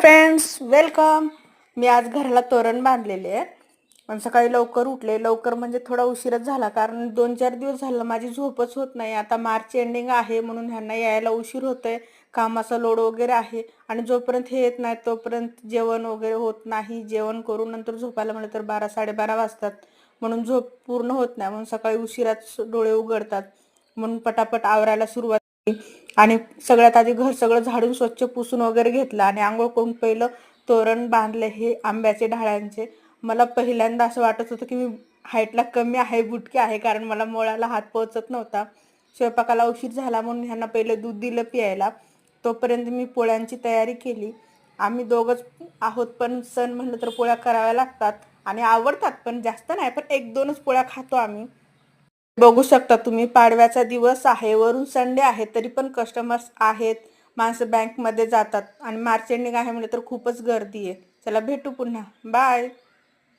Friends welcome. मी आज घराला तोरण बांधलेले आहे. पण सकाळी लवकर उठले. लवकर म्हणजे थोडा उशीरच झाला, कारण 2-4 दिवस झालं माझी झोपच होत नाही. आता मार्च एंडिंग आहे म्हणून ह्यांना यायला उशीर होतोय. कामाचा लोड वगैरे आहे आणि जोपर्यंत हे येत नाही तोपर्यंत जेवण वगैरे होत नाही. जेवण करून नंतर झोपायला म्हणलं तर 12-12:30 वाजतात. म्हणून झोप पूर्ण होत नाही. म्हणून सकाळी उशिराच डोळे उघडतात. म्हणून पटापट आवरायला सुरुवात केली आणि सगळ्यात आधी घर सगळं झाडून स्वच्छ पुसून वगैरे घेतलं आणि आंघोळ करून पहिलं तोरण बांधले हे आंब्याचे ढाळ्यांचे. मला पहिल्यांदा असं वाटत होतं की मी हाईटला कमी आहे, बुटकी आहे, कारण मला मुळाला हात पोहोचत नव्हता. स्वयंपाकाला उशीर झाला म्हणून ह्यांना पहिलं दूध दिलं प्यायला. तोपर्यंत मी पोळ्यांची तयारी केली. आम्ही दोघंच आहोत, पण सण म्हणलं तर पोळ्या कराव्या लागतात आणि आवडतात पण जास्त नाही, पण 1-2च पोळ्या खातो आम्ही. बघू शकता तुम्ही, पाडव्याचा दिवस आहे, वरून संडे आहे, तरी पण कस्टमर्स आहेत. माणसं बँकमध्ये जातात आणि मार्च एंडिंग आहे म्हणजे तर खूपच गर्दी आहे. चला भेटू पुन्हा. बाय.